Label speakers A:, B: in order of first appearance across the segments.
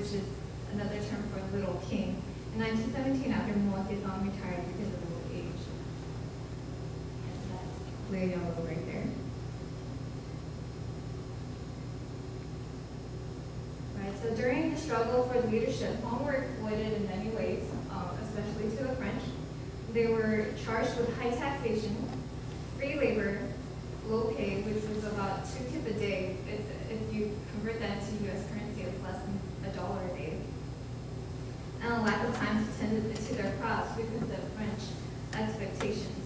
A: which is another term for little king. In 1917, after Mo Zedong retired because of old age. And that's Liu Yellow right there. Right, so during the struggle for leadership, Hmong were exploited in many ways, especially to the French. They were charged with high taxation, free labor, low pay, which was about 2 kip a day. If you convert that into U.S. currency, it's less than $1 a day. And a lack of time to tend to their crops because of French expectations.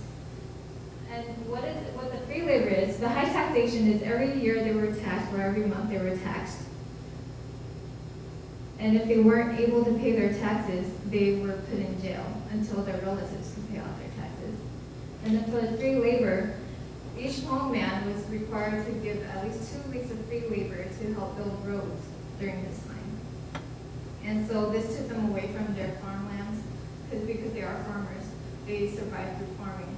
A: And what the free labor is, the high taxation is every year they were taxed, or every month they were taxed. And if they weren't able to pay their taxes, they were put in jail until their relatives could pay off their taxes. And then for the free labor, each Hmong man was required to give at least 2 weeks of free labor to help build roads during this time. And so this took them away from their farmlands, because they are farmers, they survived through farming.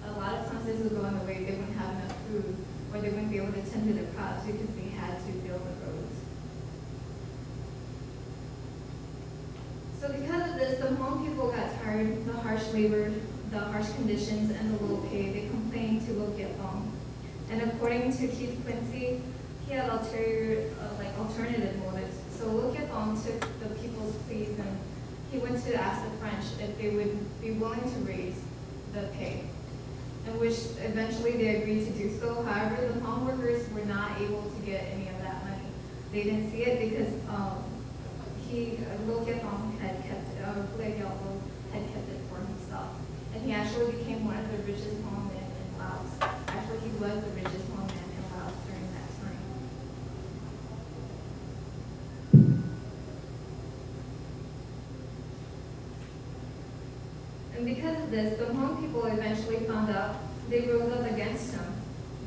A: A lot of times this was going away, they wouldn't have enough food, or they wouldn't be able to tend to their crops because they had to build the roads. So because of this, the Hmong people got tired of the harsh labor, the harsh conditions, and the low pay. They complained to Lo Kiat-fong. And according to Keith Quincy, he had alternative motives. So Lo Kiat-fong took the people's pleas and he went to ask the French if they would be willing to raise the pay, in which eventually they agreed to do so. However, the Hmong workers were not able to get any of that money. They didn't see it because Lo Kiat-fong had kept it, had kept it for himself. And he actually became one of the richest Hmong men in Laos. Actually, he was the richest Hmong man in Laos during that time. And because of this, the Hmong people eventually found out. They rose up against him.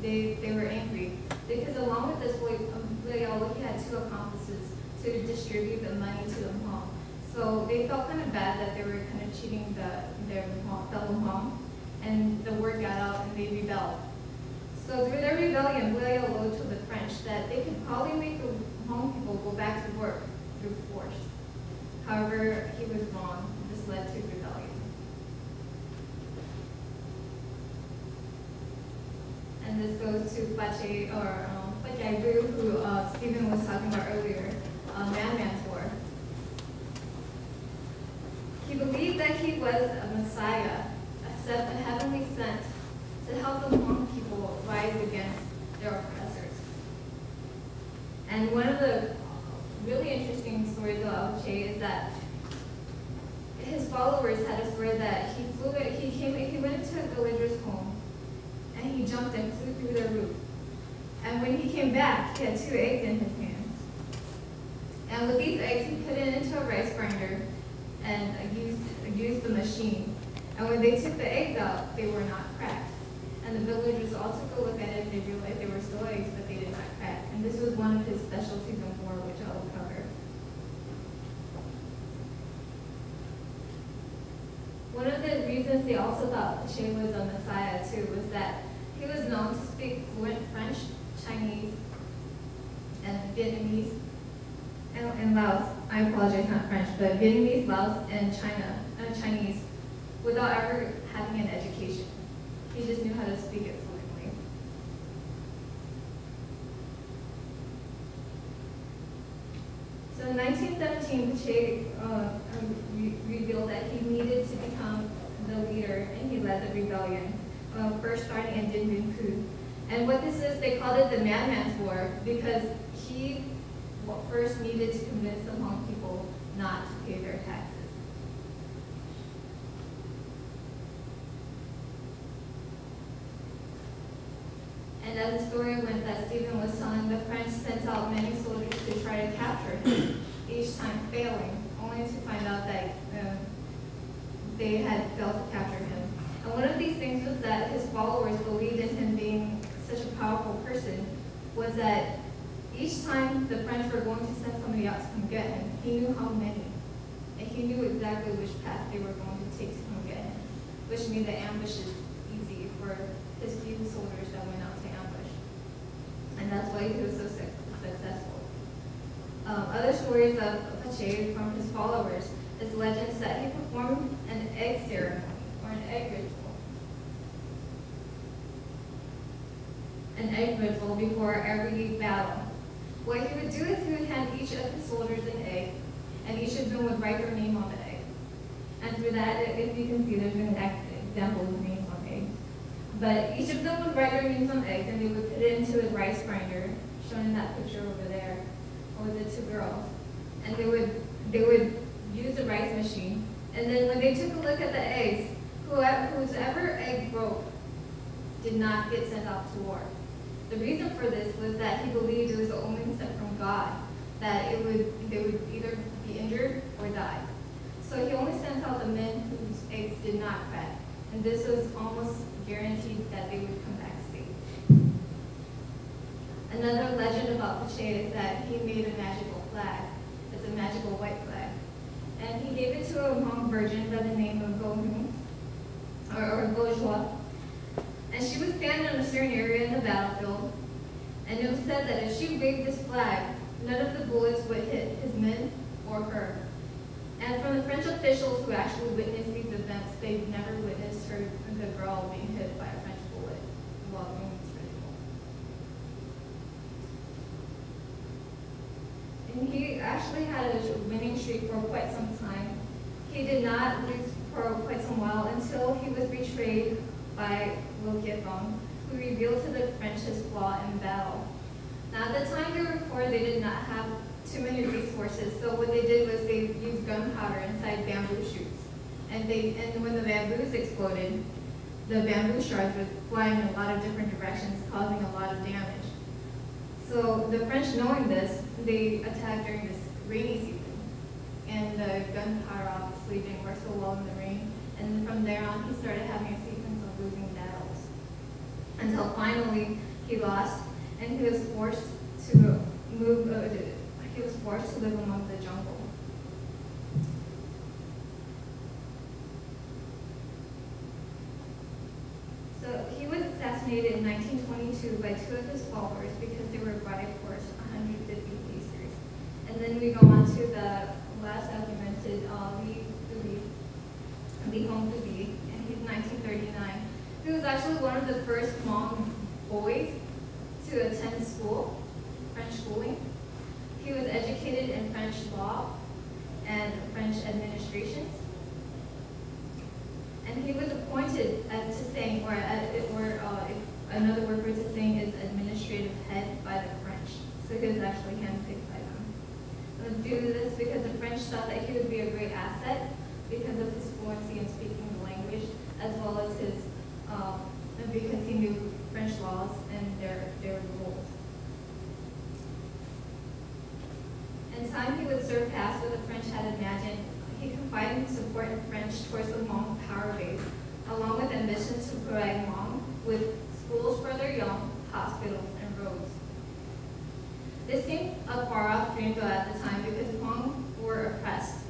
A: They were angry. Because along with this, he had 2 accomplices to distribute the money to the Hmong. So they felt kind of bad that they were kind of cheating their fellow Hmong, and the word got out and they rebelled. So through their rebellion, Liu told the French that they could probably make the Hmong people go back to work through force. However, he was wrong. This led to rebellion. And this goes to Pache, or Pachaibu, who Stephen was talking about earlier, Man-Man's War. He believed that he was a Messiah, a heavenly sent, to help the Hmong people rise against their oppressors. And one of the really interesting stories about Che is that his followers had a story that he went into a villager's home, and he jumped and flew through their roof. And when he came back, he had 2 eggs in his hands. And with these eggs, he put it into a rice grinder and used the machine. And when they took the eggs out, they were not cracked. And the villagers all took a look at it and they realized they were still eggs, but they did not crack. And this was one of his specialties in war, which I will cover. One of the reasons they also thought Che was a Messiah too was that he was known to speak fluent French, Chinese, and Vietnamese, and Laos. I apologize, not French, but Vietnamese, Laos, and Chinese, without ever having an education. He just knew how to speak it fluently. So in 1917, Che revealed that he needed to become the leader, and he led the rebellion, first starting in Dinh Bien Phu. And what this is, they called it the Madman's War, because he first needed to convince the Hmong people not to pay their taxes. And as the story went that Stephen was telling, the French sent out many soldiers to try to capture him, each time failing, only to find out that they had failed to capture him. And one of these things was that his followers believed in him being such a powerful person, was that each time the French were going to send somebody out to come get him, he knew how many. And he knew exactly which path they were going to take to come get him, which made the ambushes easy for his few soldiers that went out to ambush. And that's why he was so successful. Other stories of Pache from his followers is legends that he performed an egg ceremony or an egg ritual before every battle. What he would do is he would hand each of his soldiers an egg, and each of them would write their name on the egg. And through that, if you can see, there's an example of names on eggs. But each of them would write their names on eggs, and they would put it into a rice grinder, shown in that picture over there, with the two girls. And they would use the rice machine. And then when they took a look at the eggs, whoever egg broke did not get sent off to war. The reason for this was that he believed it was the omen sent from God, that they would either be injured or die. So he only sent out the men whose eggs did not crack, and this was almost guaranteed that they would come back safe. Another legend about Pache is that he made a magical flag. It's a magical white flag. And he gave it to a Hmong virgin by the name of Go-Hung, or Go-Jua. And she would stand in a certain area in the battlefield, and it was said that if she waved this flag, none of the bullets would hit his men or her. And from the French officials who actually witnessed these events, they never witnessed the girl being hit by a French bullet while doing this ritual. And he actually had a winning streak for quite some time. He did not lose for quite some while until he was betrayed by Lo Kiefong, who revealed to the French his flaw in battle. Now, at the time they were poor, they did not have too many resources, so what they did was they used gunpowder inside bamboo shoots. And when the bamboos exploded, the bamboo shards would fly in a lot of different directions, causing a lot of damage. So the French, knowing this, they attacked during this rainy season. And the gunpowder obviously didn't work so well in the rain. And from there on, he started having a sequence of losing battles. Until finally, he lost, and he was forced to live among the jungle. So he was assassinated in 1922 by two of his followers because they were bribed for 150 pieces. And then we go on to the last documented Li Hongdubi, and he's 1939. He was actually one of the first Hmong boys to attend school, French schooling. He was educated in French law and French administration. And he was appointed as Tsing, or another word for Tsing is administrative head by the French. So he was actually handpicked by them. And due to this, because the French thought that he would be a great asset because of his fluency in speaking the language, as well as his, because he knew French laws and their rules. In time, he would surpass what the French had imagined. He confided his support in French towards the Hmong power base, along with ambitions to provide Hmong with schools for their young, hospitals, and roads. This seemed a far-off dream, though, at the time, because Hmong were oppressed.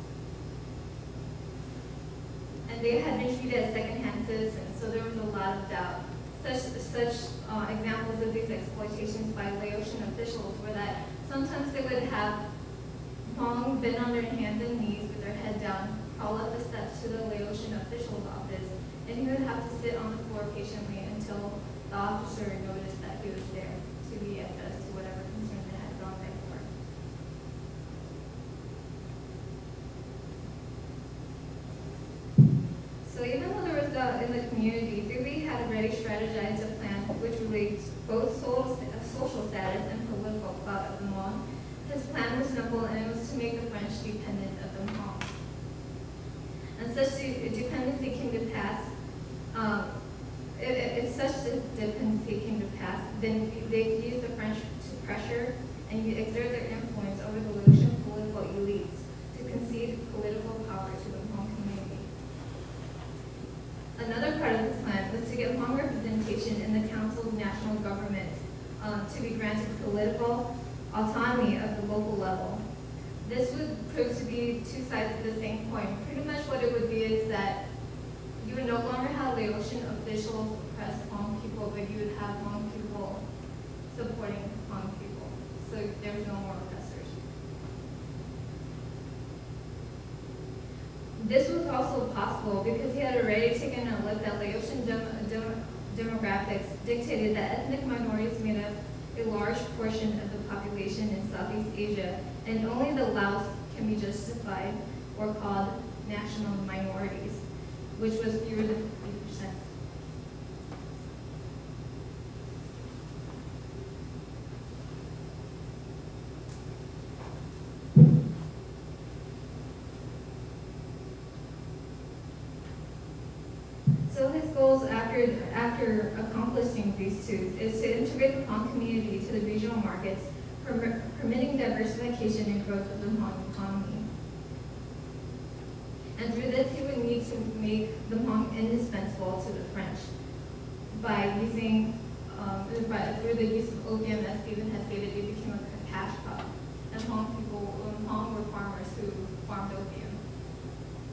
A: And they had been treated as second-hand citizens, so there was a lot of doubt. Such examples of these exploitations by Laotian officials were that sometimes they would have Hmong been on their hands and knees with their head down, crawl up the steps to the Laotian official's office, and he would have to sit on the floor patiently until the officer noticed that he was there to be addressed to whatever concern they had gone there for. So even though there was doubt in the community, Dewey had already strategized a plan which relates both social status and political clout of the Hmong. His plan was simple, and it was to make the French dependent of the Hmong. And such dependency came to pass. If such dependency came to pass, then they used the French to pressure and exert their influence over the Laotian political elites to concede political power to the Hmong community. Another part of this plan was to get Hmong representation in the Council of National Government to be granted political autonomy of the local level. This would prove to be two sides of the same coin. Pretty much what it would be is that you would no longer have Laotian officials oppress Hmong people, but you would have Hmong people supporting Hmong people. So there's no more oppressors. This was also possible because he had already taken a look that Laotian demographics dictated that ethnic minorities made up a large portion of the population in Southeast Asia, and only the Laos can be justified or called national minorities, which was fewer than 50%. So his goals after accomplishing these two is to integrate the Hmong community to the regional markets, permitting diversification and growth of the Hmong economy. And through this, he would need to make the Hmong indispensable to the French by using, through the use of opium, as Stephen has stated, it became a cash crop. And Hmong were farmers who farmed opium.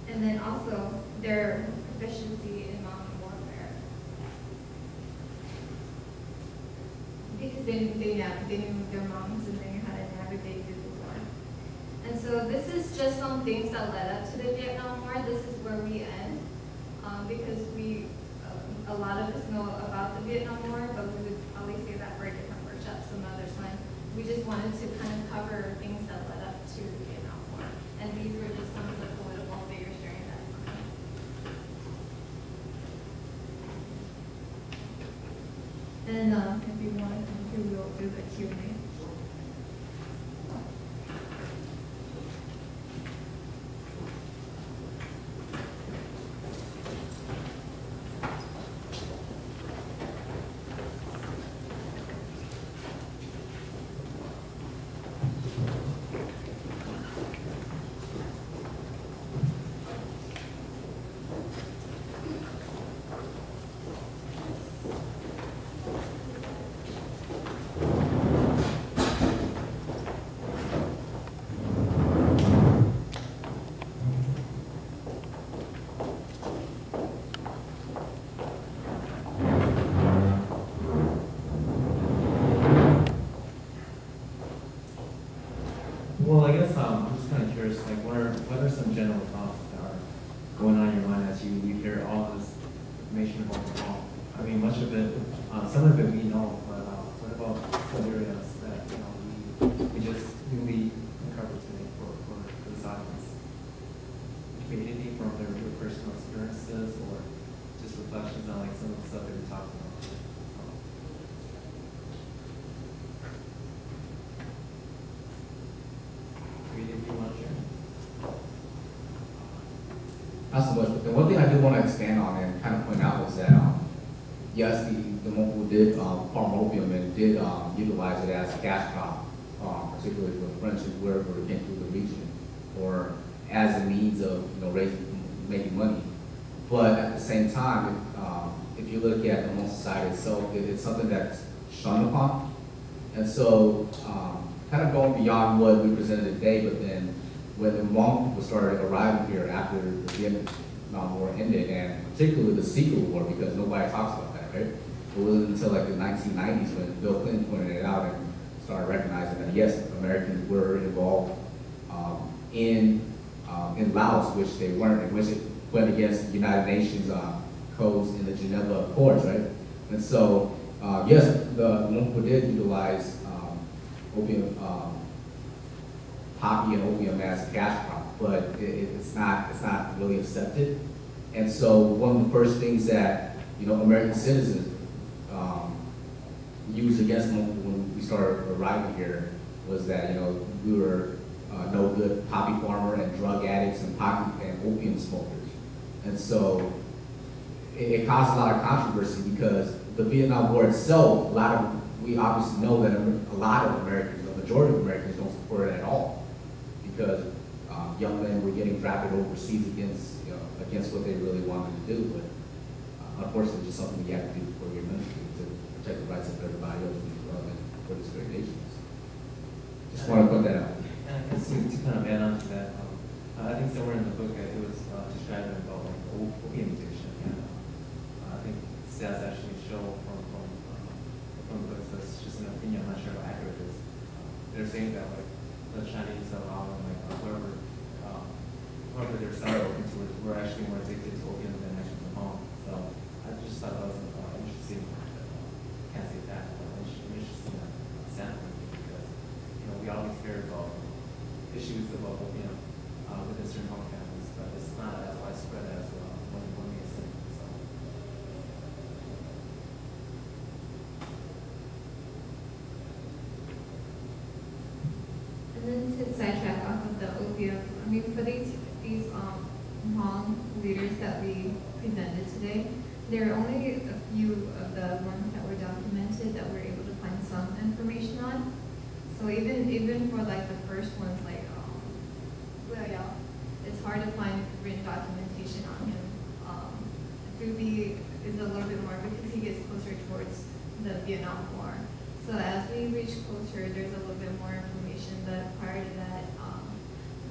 A: And then also their proficiency in mountain warfare. Because they knew their moms and they knew how to navigate through the war. And so this is just some things that led up to the Vietnam War. This is where we end, because a lot of us know about the Vietnam War, but we would probably say that for a different workshop some other time. We just wanted to kind of cover things that led up to the Vietnam War. And these were just some of the political figures during that time. And if you want, we will do the Q&A.
B: Well, I guess I'm just kind of curious, like, what are some general thoughts that are going on in your mind as you hear all this information about the law? I mean, much of it, some of it we know, but what about some areas that we just newly uncovered today for this audience? Anything from their personal experiences or just reflections on like some of the stuff that we talked about?
C: Not so much, but the one thing I did want to expand on and kind of point out was that, yes, the Mong did farm opium and did utilize it as a cash crop, particularly for the French and wherever it came through the region, or as a means of making money. But at the same time, if you look at the Hmong society itself, it's something that's shunned upon. And so, kind of going beyond what we presented today, but then when the Hmong people started arriving here after the Vietnam War ended, and particularly the Secret War, because nobody talks about that, right? It wasn't until like the 1990s when Bill Clinton pointed it out and started recognizing that yes, Americans were involved in Laos, which they weren't, which it went against the United Nations codes in the Geneva Accords, right? And so, yes, the Hmong did utilize opium, poppy and opium as a cash crop, but it's not really accepted. And so one of the first things that American citizens used against them when we started arriving here was that we were no good poppy farmer and drug addicts and poppy and opium smokers. And so it caused a lot of controversy because the Vietnam War itself, we obviously know that a lot of Americans, the majority of Americans don't support it at all, because young men were getting drafted overseas against what they really wanted to do. But unfortunately, just something you have to do for your ministry to protect the rights of everybody else for this great nation. Just want to put that out.
B: And I guess to kind of add on to that, I think somewhere in the book it was described about like opium addiction, and I think stats actually show from the books, that's just an opinion, I'm not sure how accurate it is. They're saying that like the Chinese and like whoever whoever they're selling opium to were actually more addicted to opium than actually the Hmong. So I just thought that was interesting. Can't say that, but interesting standpoint because we always hear about issues about opium within certain Hmong families, but it's not as widespread as one may think. So.
A: And then to sidetrack off of the opium, I mean, for these Hmong leaders that we presented today, there are only a few of the ones that were documented that we're able to find some information on. So even for like the first ones, like well, it's hard to find written documentation on him. Phubi is a little bit more because he gets closer towards the Vietnam War. So as we reach closer, there's a little bit more information. But prior to that,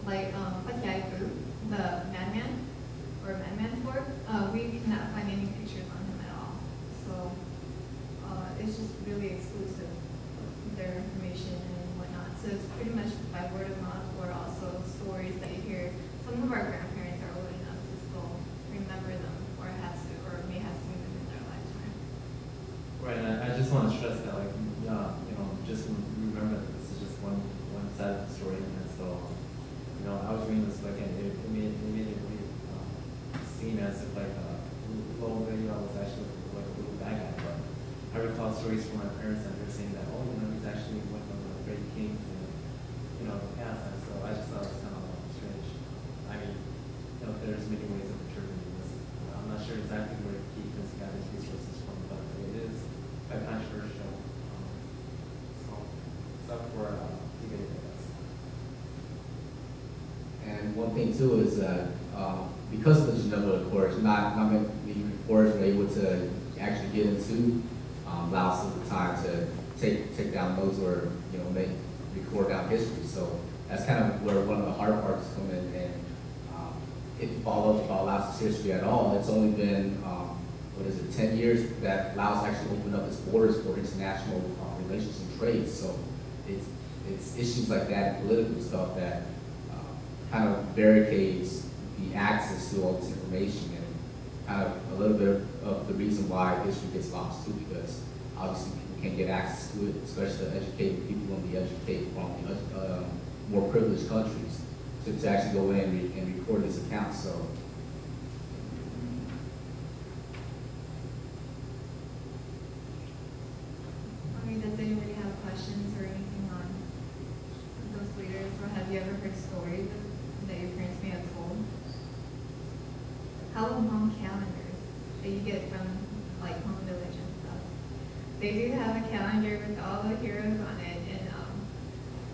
A: Phat Yai Phu, the madman or madman fort, we cannot find any pictures on him at all. So it's just really exclusive, their information and whatnot. So it's pretty much by word of mouth or also stories that you hear. Some of our grandparents are old enough to still remember them or may have seen them in their lifetime.
B: Right, and I just want to stress that, just remember that this is just one side of the story, and so, I was reading this book and it made it really seem as if Lone Video was actually like a little bad guy, but I recall stories from my parents and they're saying that, he's actually one of the great kings in, the past, and so I just thought it was kind of strange. I mean, there's many ways of interpreting this. I'm not sure exactly where he got his resources from, but it is quite controversial. So it's up for debate, I guess.
C: And one thing too is that because of the Geneva Accords, not many reporters were able to actually get into Laos at the time to take down notes or record down history. So that's kind of where one of the hard parts come in. And if you follow up about Laos' history at all, it's only been 10 years that Laos actually opened up its borders for international relations and trade. So it's issues like that, political stuff that kind of barricades the access to all this information, and kind of a little bit of the reason why history gets lost too, because obviously people can't get access to it, especially the educated people and the educated from the more privileged countries to actually go in and record this account. So.
A: Does anybody have questions or anything on those leaders, or have you ever heard stories that your parents may have told? How about Hmong calendars that you get from Hmong village and stuff? They do have a calendar with all the heroes on it, and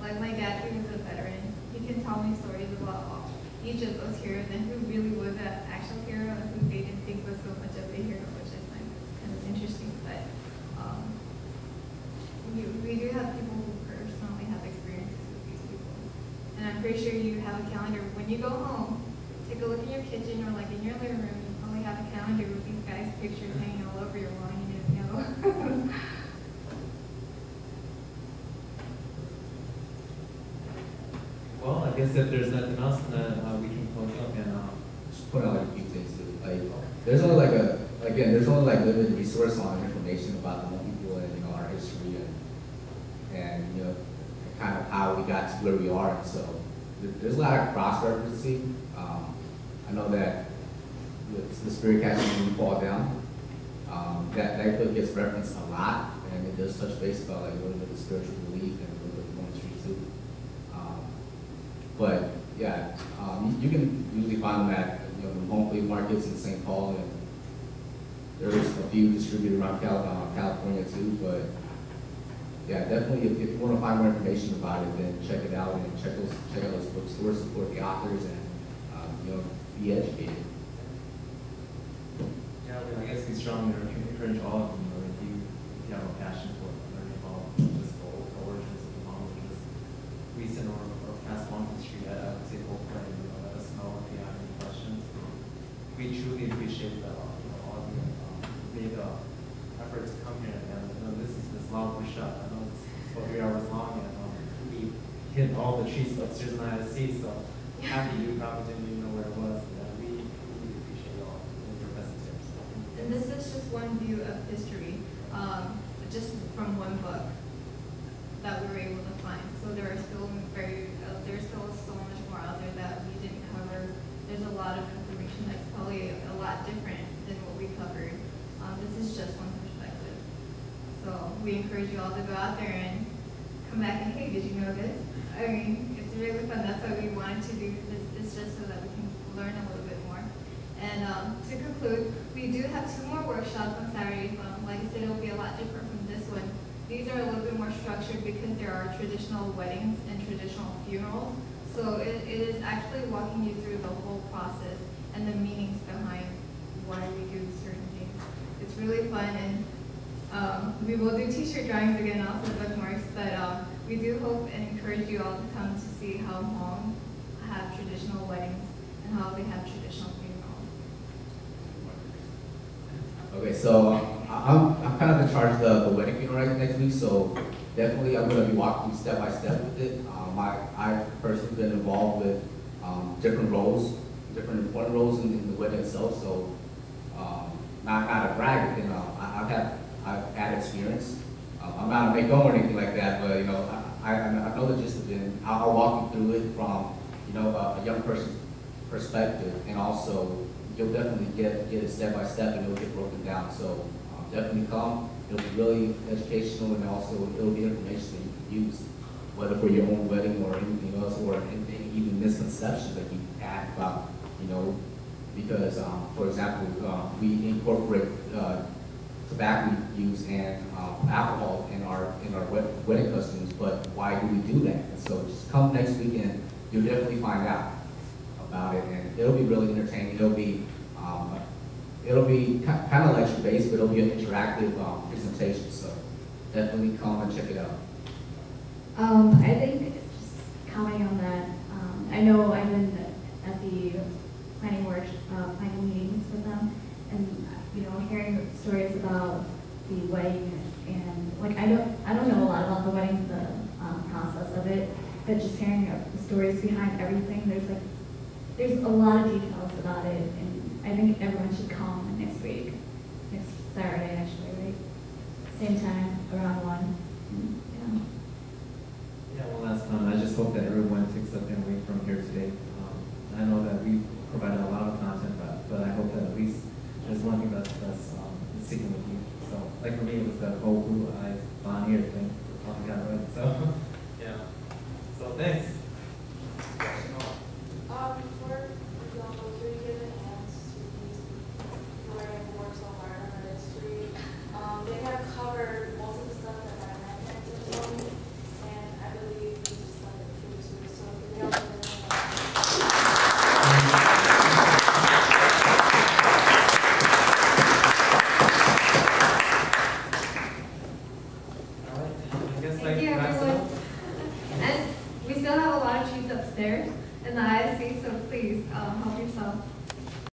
A: like my dad, he was a veteran. He can tell me stories about each of those heroes and who really was an actual hero and who they didn't think was so much of a hero, which I find kind of interesting. But we do have people who personally have experiences with these people. And I'm pretty sure you have a calendar. When you go home, take a look in your kitchen or in your living room, you probably have a calendar with these guys' pictures hanging all over your wall. You didn't know.
B: Well, I guess if there's nothing else, then we can close up and
C: Just point out a few things too. There's only there's only limited resource on information about the Hmong people and our history and kind of how we got to where we are. And so there's a lot of cross-referencing. I know that the spirit catching when you fall down, that book gets referenced a lot, and it does touch base about a little bit of spiritual belief and a little bit of ministry too. But yeah, you can usually find them at the home flea markets in St. Paul, and there's a few distributed around California too. But yeah, definitely if you want to find more information about it, then check it out and check out those bookstores, support the authors, and be educated.
B: yeah, I guess we strongly encourage all of them. If you have a passion for learning about just the origins of the Hmong, just recent or past long history, I would say go for it. Let us know if you have any questions. We truly appreciate all the effort to come here. And this long workshop. I know it's 3 hours long, and we hit all the trees upstairs in ISC. So half of you probably didn't even know where it was. We really appreciate y'all and your presence here. So,
A: And this is just one view of history, just from one book that we were able to find. So there's still so much more out there that we didn't cover. There's a lot of information that's probably a lot different than what we covered. This is just one perspective. So we encourage you all to go out there and come back and, hey, did you know this? I mean, it's really fun. That's why we wanted to do this just so that we can learn a little bit more. And to conclude, we do have 2 more workshops on Saturday. Like I said, it will be a lot different from this one. These are a little bit more structured because there are traditional weddings and traditional funerals. So it is actually walking you through the whole process and the meanings behind why we do certain things. It's really fun, and we will do t-shirt drawings again, also bookmarks, but we do hope and encourage you all to come to see how Hmong have traditional weddings and how they have traditional funerals.
C: Okay, so I'm kind of in charge of the wedding funeral next week, so definitely I'm going to be walking you step by step with it. I've personally been involved with different roles, different important roles in the wedding itself, so not a brag, you know, I've had experience. I'm not a make-home or anything like that, but you know, I know the gist of it. I'll walk you through it from, you know, a young person's perspective, and also you'll definitely get it step by step, and it'll get broken down. So definitely come. It'll be really educational, and also it'll be information that you can use, whether for your own wedding or anything else, or anything, even misconceptions that you had about, you know, because for example, we incorporate tobacco use and alcohol in our wedding customs, but why do we do that? And so just come next weekend, you'll definitely find out about it, and it'll be really entertaining. It'll be kind of lecture based, but it'll be an interactive presentation. So definitely come and check it out.
D: I think just commenting on that, I know I've been at the planning meetings with them, and you know, hearing stories about the wedding, and like I don't know a lot about the wedding, the process of it, but just hearing the stories behind everything, there's a lot of details about it, and I think everyone should come next week, next Saturday actually, right? Same time, around 1.
B: yeah, one last comment. I just hope that everyone takes something away from here today. I know that we provided a lot of content, but I hope that at least there's one thing that's sticking with you. So, like for me, it was the whole blue eyes on here thing. Oh my God, right? So, yeah. So thanks.
E: For example, if you're given hands to these who are in work so hard on the history, they have covered most of the stuff that my grandparents have told me, and I believe we just let it through too. So they also
B: All right. I guess
A: Thank you,
B: wraps it
A: everyone.
B: up.
A: And we still have a lot of treats upstairs in the ISC, so please help